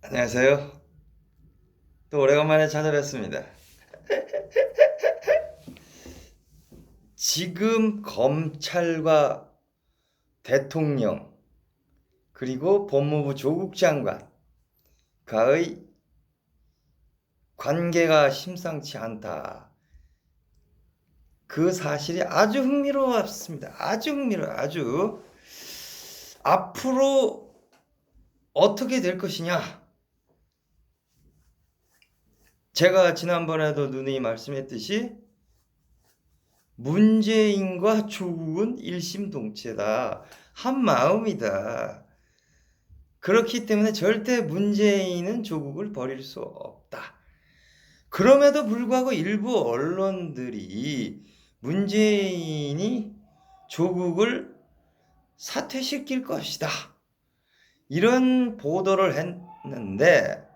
안녕하세요. 또 오래간만에 찾아뵙습니다. 지금 검찰과 대통령 그리고 법무부 조국 장관과의 관계가 심상치 않다. 그 사실이 아주 흥미로웠습니다. 아주 흥미로워요. 아주 앞으로 어떻게 될 것이냐. 제가 지난번에도 누누이 말씀했듯이 문재인과 조국은 일심동체다. 한 마음이다. 그렇기 때문에 절대 문재인은 조국을 버릴 수 없다. 그럼에도 불구하고 일부 언론들이 문재인이 조국을 사퇴시킬 것이다. 이런 보도를 했는데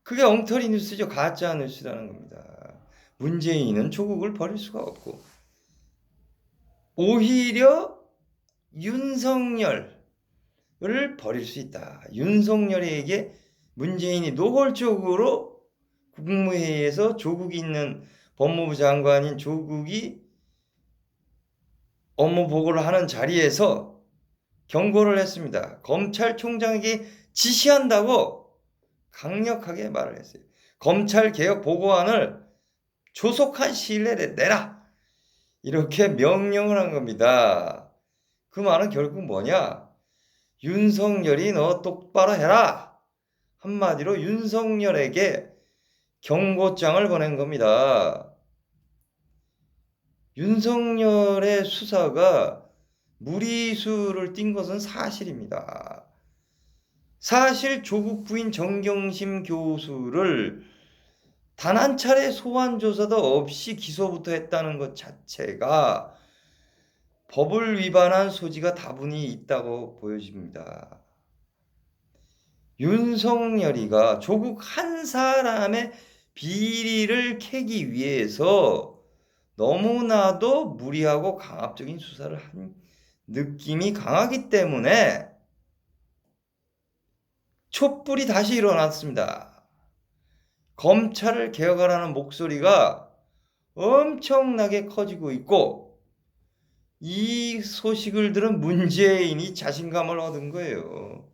그게 엉터리 뉴스죠. 가짜 뉴스라는 겁니다. 문재인은 조국을 버릴 수가 없고 오히려 윤석열을 버릴 수 있다. 윤석열에게 문재인이 노골적으로 국무회의에서 조국이 있는 법무부 장관인 조국이 업무 보고를 하는 자리에서 경고를 했습니다. 검찰총장에게 지시한다고 강력하게 말을 했어요. 검찰개혁 보고안을 조속한 시일 내에 내라. 이렇게 명령을 한 겁니다. 그 말은 결국 뭐냐? 윤석열이 너 똑바로 해라. 한마디로 윤석열에게 경고장을 보낸 겁니다. 윤석열의 수사가 무리수를 띈 것은 사실입니다. 사실 조국 부인 정경심 교수를 단 한 차례 소환 조사도 없이 기소부터 했다는 것 자체가 법을 위반한 소지가 다분히 있다고 보여집니다. 윤석열이가 조국 한 사람의 비리를 캐기 위해서 너무나도 무리하고 강압적인 수사를 한 느낌이 강하기 때문에 촛불이 다시 일어났습니다. 검찰을 개혁하라는 목소리가 엄청나게 커지고 있고 이 소식을 들은 문재인이 자신감을 얻은 거예요.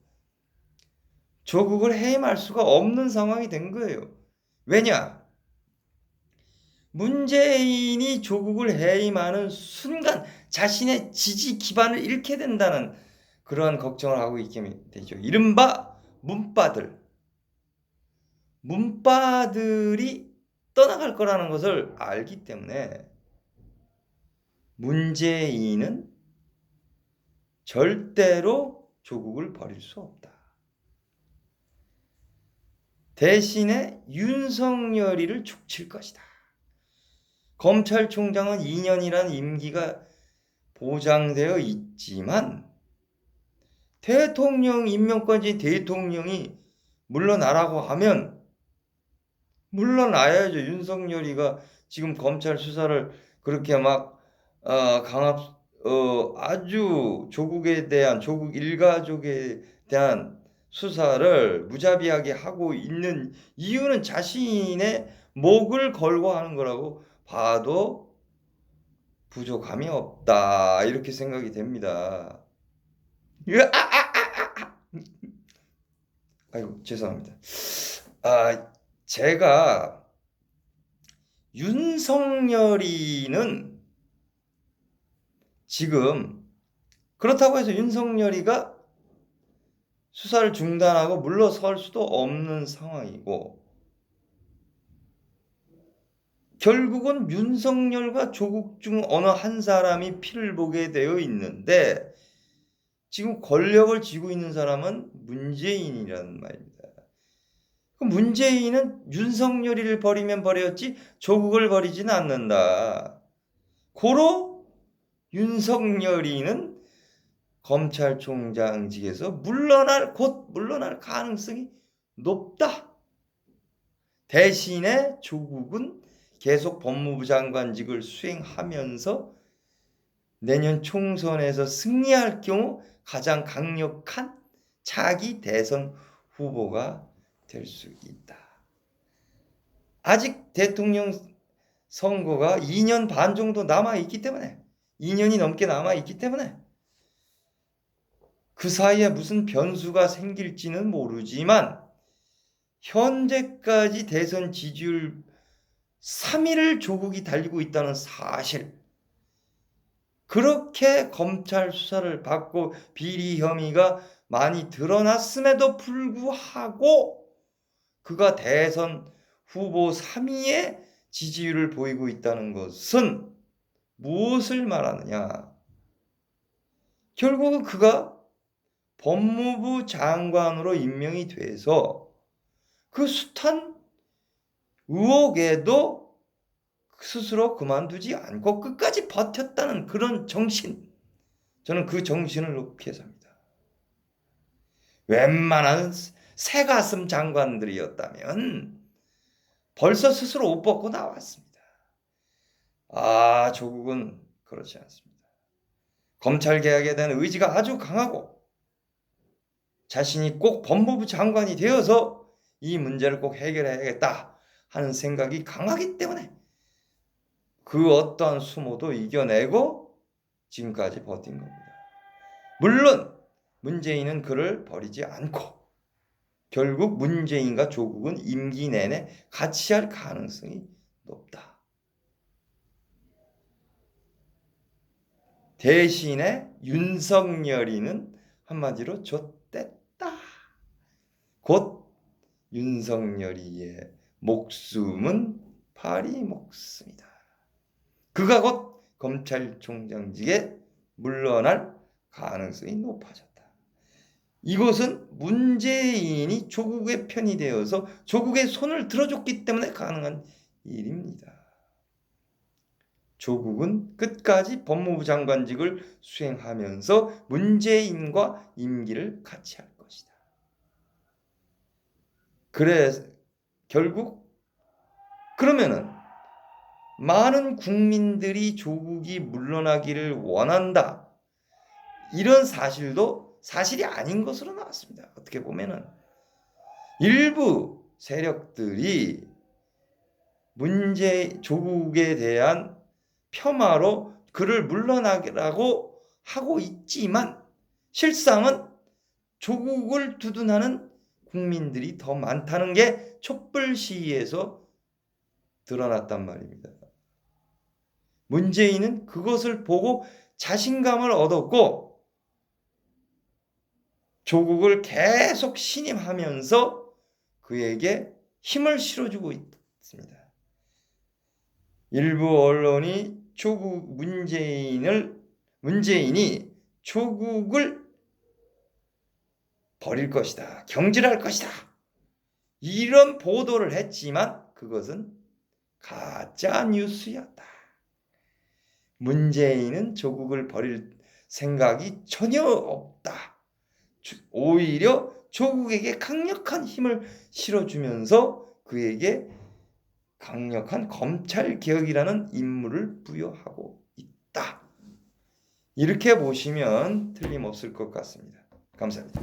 조국을 해임할 수가 없는 상황이 된 거예요. 왜냐? 문재인이 조국을 해임하는 순간 자신의 지지 기반을 잃게 된다는 그러한 걱정을 하고 있게 되죠. 이른바 문바들이 떠나갈 거라는 것을 알기 때문에 문재인은 절대로 조국을 버릴 수 없다. 대신에 윤석열이를 축칠 것이다. 검찰총장은 2년이라는 임기가 보장되어 있지만 대통령 임명권자인 대통령이 물러나라고 하면 물러나야죠. 윤석열이가 지금 검찰 수사를 그렇게 막 아주 조국에 대한 조국 일가족에 대한 수사를 무자비하게 하고 있는 이유는 자신의 목을 걸고 하는 거라고 봐도 부족함이 없다. 이렇게 생각이 됩니다. 아이고, 죄송합니다. 제가 윤석열이는 지금 그렇다고 해서 윤석열이가 수사를 중단하고 물러설 수도 없는 상황이고 결국은 윤석열과 조국 중 어느 한 사람이 피를 보게 되어 있는데 지금 권력을 쥐고 있는 사람은 문재인이라는 말입니다. 문재인은 윤석열이를 버리면 버렸지 조국을 버리지는 않는다. 고로 윤석열이는 검찰총장직에서 곧 물러날 가능성이 높다. 대신에 조국은 계속 법무부 장관직을 수행하면서 내년 총선에서 승리할 경우 가장 강력한 차기 대선 후보가 될 수 있다. 아직 대통령 선거가 2년 반 정도 남아있기 때문에 2년이 넘게 남아있기 때문에 그 사이에 무슨 변수가 생길지는 모르지만 현재까지 대선 지지율 3위를 조국이 달리고 있다는 사실, 그렇게 검찰 수사를 받고 비리 혐의가 많이 드러났음에도 불구하고 그가 대선 후보 3위의 지지율을 보이고 있다는 것은 무엇을 말하느냐? 결국은 그가 법무부 장관으로 임명이 돼서 그 숱한 의혹에도 스스로 그만두지 않고 끝까지 버텼다는 그런 정신, 저는 그 정신을 높이 해서입니다. 웬만한 새가슴 장관들이었다면 벌써 스스로 옷 벗고 나왔습니다. 조국은 그렇지 않습니다. 검찰 개혁에 대한 의지가 아주 강하고 자신이 꼭 법무부 장관이 되어서 이 문제를 꼭 해결해야겠다 하는 생각이 강하기 때문에 그 어떠한 수모도 이겨내고 지금까지 버틴 겁니다. 물론 문재인은 그를 버리지 않고 결국 문재인과 조국은 임기 내내 같이 할 가능성이 높다. 대신에 윤석열이는 한마디로 좆됐다. 곧 윤석열이의 목숨은 파리 목숨이다. 그가 곧 검찰총장직에 물러날 가능성이 높아졌다. 이것은 문재인이 조국의 편이 되어서 조국의 손을 들어줬기 때문에 가능한 일입니다. 조국은 끝까지 법무부 장관직을 수행하면서 문재인과 임기를 같이 할 것이다. 그래서 결국 그러면은 많은 국민들이 조국이 물러나기를 원한다. 이런 사실도 사실이 아닌 것으로 나왔습니다. 어떻게 보면은 일부 세력들이 조국에 대한 폄하로 그를 물러나라고 하고 있지만 실상은 조국을 두둔하는 국민들이 더 많다는 게 촛불 시위에서 드러났단 말입니다. 문재인은 그것을 보고 자신감을 얻었고 조국을 계속 신임하면서 그에게 힘을 실어주고 있습니다. 일부 언론이 문재인이 조국을 버릴 것이다, 경질할 것이다, 이런 보도를 했지만 그것은 가짜 뉴스였다. 문재인은 조국을 버릴 생각이 전혀 없다. 오히려 조국에게 강력한 힘을 실어주면서 그에게 강력한 검찰개혁이라는 임무를 부여하고 있다. 이렇게 보시면 틀림없을 것 같습니다. 감사합니다.